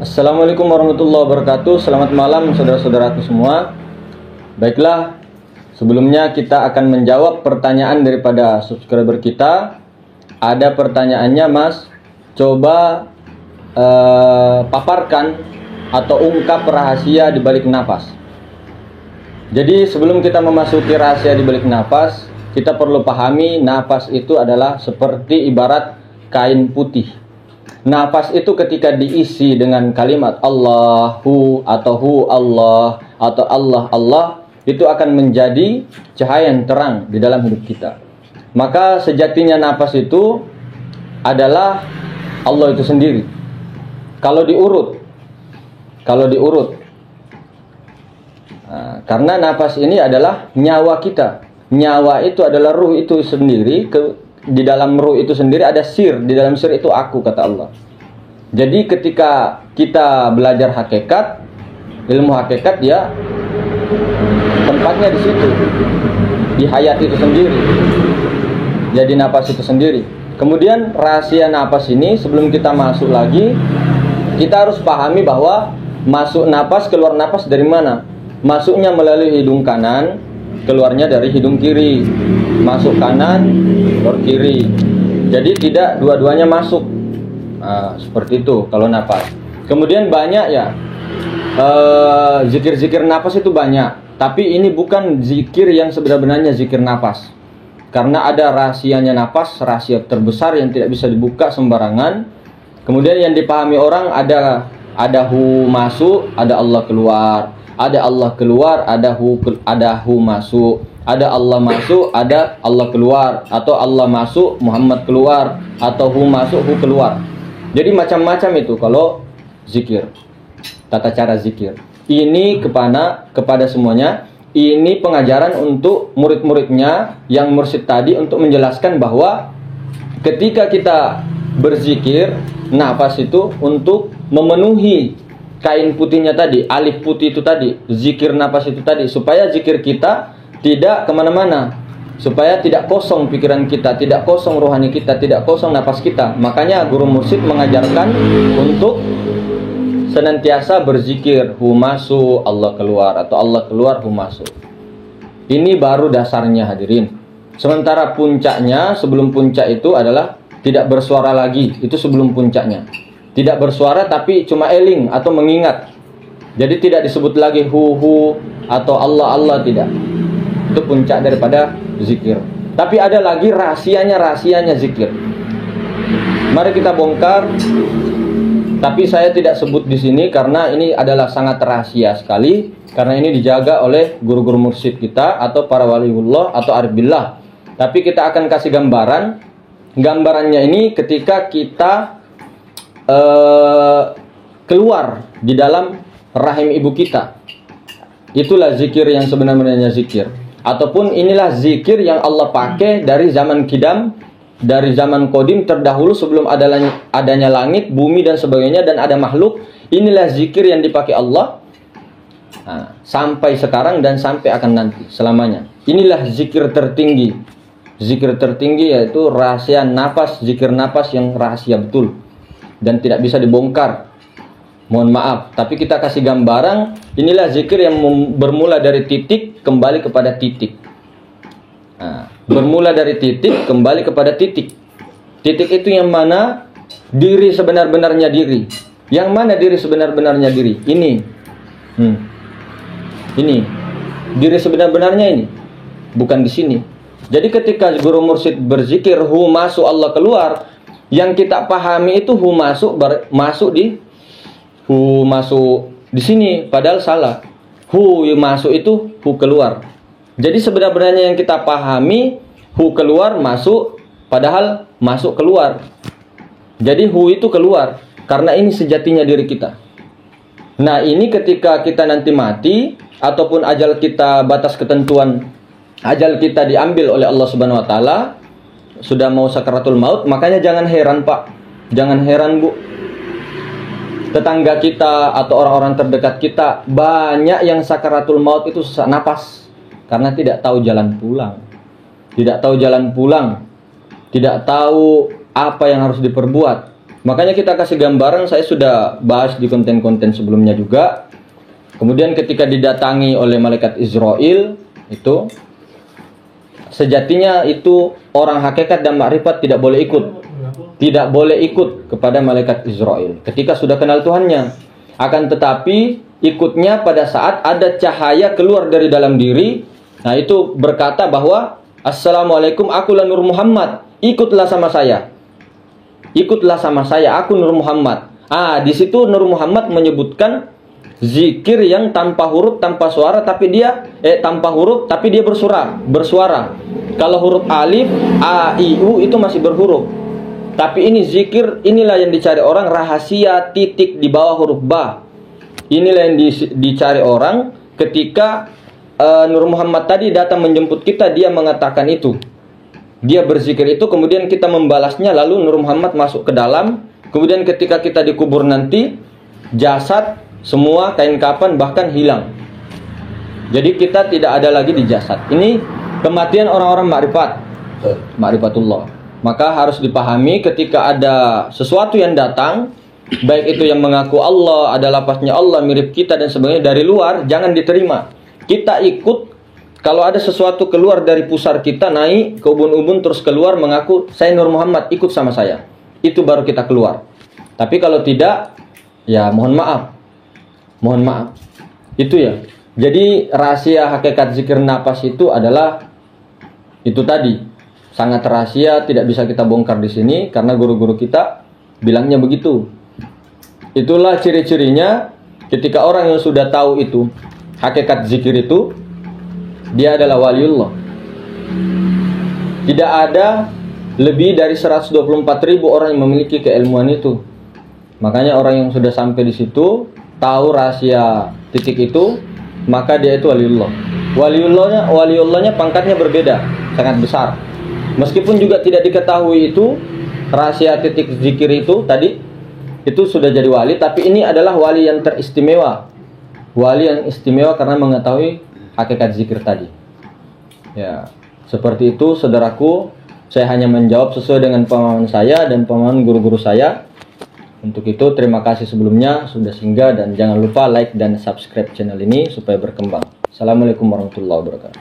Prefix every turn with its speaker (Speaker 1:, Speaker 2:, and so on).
Speaker 1: Assalamualaikum warahmatullahi wabarakatuh. Selamat malam saudara-saudaraku semua. Baiklah, sebelumnya kita akan menjawab pertanyaan daripada subscriber kita. Ada pertanyaannya, Mas. Coba paparkan atau ungkap rahasia di balik napas. Jadi sebelum kita memasuki rahasia di balik napas, kita perlu pahami napas itu adalah seperti ibarat kain putih. Napas itu ketika diisi dengan kalimat Allahu atau Hu Allah atau Allah Allah, itu akan menjadi cahaya yang terang di dalam hidup kita. Maka sejatinya napas itu adalah Allah itu sendiri. Kalau diurut, karena napas ini adalah nyawa kita. Nyawa itu adalah ruh itu sendiri. Di dalam ruh itu sendiri ada sir. Di dalam sir itu aku, kata Allah. Jadi ketika kita belajar hakikat, ilmu hakikat, ya tempatnya di situ, di hayat itu sendiri. Jadi napas itu sendiri. Kemudian rahasia napas ini, sebelum kita masuk lagi, kita harus pahami bahwa masuk napas, keluar napas dari mana? Masuknya melalui hidung kanan, keluarnya dari hidung kiri. Masuk kanan, keluar kiri. Jadi tidak dua-duanya masuk. Seperti itu kalau napas. Kemudian banyak ya zikir-zikir napas itu banyak. Tapi ini bukan zikir yang sebenarnya zikir napas. Karena ada rahasianya napas, rahasia terbesar yang tidak bisa dibuka sembarangan. Kemudian yang dipahami orang ada hu masuk, ada Allah keluar. Ada Allah keluar, ada hu masuk. Ada Allah masuk, ada Allah keluar. Atau Allah masuk, Muhammad keluar. Atau hu masuk, hu keluar. Jadi macam-macam itu kalau zikir. Tata cara zikir. Ini kepada semuanya. Ini pengajaran untuk murid-muridnya yang mursyid tadi, untuk menjelaskan bahwa ketika kita berzikir, nafas itu untuk memenuhi kain putihnya tadi, alif putih itu tadi, zikir nafas itu tadi, supaya zikir kita tidak kemana-mana, supaya tidak kosong pikiran kita, tidak kosong rohani kita, tidak kosong nafas kita. Makanya guru mursyid mengajarkan untuk senantiasa berzikir, hu masuk, Allah keluar, atau Allah keluar, hu masuk. Ini baru dasarnya, hadirin. Sementara puncaknya, sebelum puncak itu adalah tidak bersuara lagi. Itu sebelum puncaknya. Tidak bersuara tapi cuma eling atau mengingat. Jadi tidak disebut lagi hu atau Allah tidak. Itu puncak daripada zikir. Tapi ada lagi rahasianya zikir. Mari kita bongkar. Tapi saya tidak sebut di sini karena ini adalah sangat rahasia sekali. Karena ini dijaga oleh guru-guru mursyid kita atau para waliullah atau arif billah. Tapi kita akan kasih gambaran. Gambarannya ini ketika kita keluar di dalam rahim ibu kita. Itulah zikir yang sebenarnya zikir. Ataupun inilah zikir yang Allah pakai dari zaman kidam, dari zaman kodim terdahulu, sebelum adanya langit, bumi dan sebagainya, dan ada makhluk. Inilah zikir yang dipakai Allah sampai sekarang dan sampai akan nanti selamanya. Inilah zikir tertinggi. Zikir tertinggi yaitu rahasia nafas, zikir nafas yang rahasia betul dan tidak bisa dibongkar. Mohon maaf, tapi kita kasih gambaran. Inilah zikir yang bermula dari titik kembali kepada titik. Bermula dari titik kembali kepada titik. Titik itu yang mana? Diri sebenar-benarnya diri. Yang mana diri sebenar-benarnya diri? Ini. Ini. Diri sebenar-benarnya ini. Bukan di sini. Jadi ketika guru mursyid berzikir hu masuk Allah keluar, yang kita pahami itu hu masuk di sini, padahal salah. Hu masuk itu hu keluar. Jadi sebenarnya yang kita pahami hu keluar masuk, padahal masuk keluar. Jadi hu itu keluar karena ini sejatinya diri kita. Nah, ini ketika kita nanti mati ataupun ajal kita, batas ketentuan ajal kita diambil oleh Allah Subhanahu wa taala, sudah mau sakaratul maut, makanya jangan heran, Pak. Jangan heran, Bu. Tetangga kita atau orang-orang terdekat kita banyak yang sakaratul maut itu sesak napas karena tidak tahu jalan pulang. Tidak tahu jalan pulang. Tidak tahu apa yang harus diperbuat. Makanya kita kasih gambaran, saya sudah bahas di konten-konten sebelumnya juga. Kemudian ketika didatangi oleh malaikat Israel, itu sejatinya itu orang hakikat dan makrifat tidak boleh ikut. Tidak boleh ikut kepada malaikat Israel ketika sudah kenal Tuhannya. Akan tetapi ikutnya pada saat ada cahaya keluar dari dalam diri. Nah itu berkata bahwa Assalamualaikum, akulah Nur Muhammad, ikutlah sama saya. Ikutlah sama saya, aku Nur Muhammad. Di situ Nur Muhammad menyebutkan zikir yang tanpa huruf, tanpa suara, tapi dia tanpa huruf, tapi dia bersuara. Kalau huruf alif, a, i, u itu masih berhuruf. Tapi ini zikir, inilah yang dicari orang, rahasia titik di bawah huruf ba. Inilah yang dicari orang ketika Nur Muhammad tadi datang menjemput kita, dia mengatakan itu. Dia berzikir itu, kemudian kita membalasnya, lalu Nur Muhammad masuk ke dalam. Kemudian ketika kita dikubur nanti, jasad, semua kain kafan bahkan hilang. Jadi kita tidak ada lagi di jasad. Ini kematian orang-orang ma'rifatullah. Maka harus dipahami ketika ada sesuatu yang datang, baik itu yang mengaku Allah, ada lafaznya Allah, mirip kita dan sebagainya, dari luar, jangan diterima. Kita ikut. Kalau ada sesuatu keluar dari pusar kita, naik ke ubun-ubun terus keluar mengaku saya Nur Muhammad, ikut sama saya. Itu baru kita keluar. Tapi kalau tidak, ya mohon maaf. Mohon maaf. Itu ya. Jadi rahasia hakikat zikir napas itu adalah itu tadi. Sangat rahasia, tidak bisa kita bongkar di sini karena guru-guru kita bilangnya begitu. Itulah ciri-cirinya ketika orang yang sudah tahu itu hakikat zikir itu, dia adalah waliullah. Tidak ada lebih dari 124.000 orang yang memiliki keilmuan itu. Makanya orang yang sudah sampai di situ, tahu rahasia titik itu, maka dia itu waliullah. Waliullahnya pangkatnya berbeda, sangat besar. Meskipun juga tidak diketahui itu rahasia titik zikir itu tadi, itu sudah jadi wali, tapi ini adalah wali yang teristimewa. Wali yang istimewa karena mengetahui hakikat zikir tadi. Ya, seperti itu saudaraku. Saya hanya menjawab sesuai dengan pemahaman saya dan pemahaman guru-guru saya. Untuk itu terima kasih sebelumnya sudah singgah dan jangan lupa like dan subscribe channel ini supaya berkembang. Assalamualaikum warahmatullahi wabarakatuh.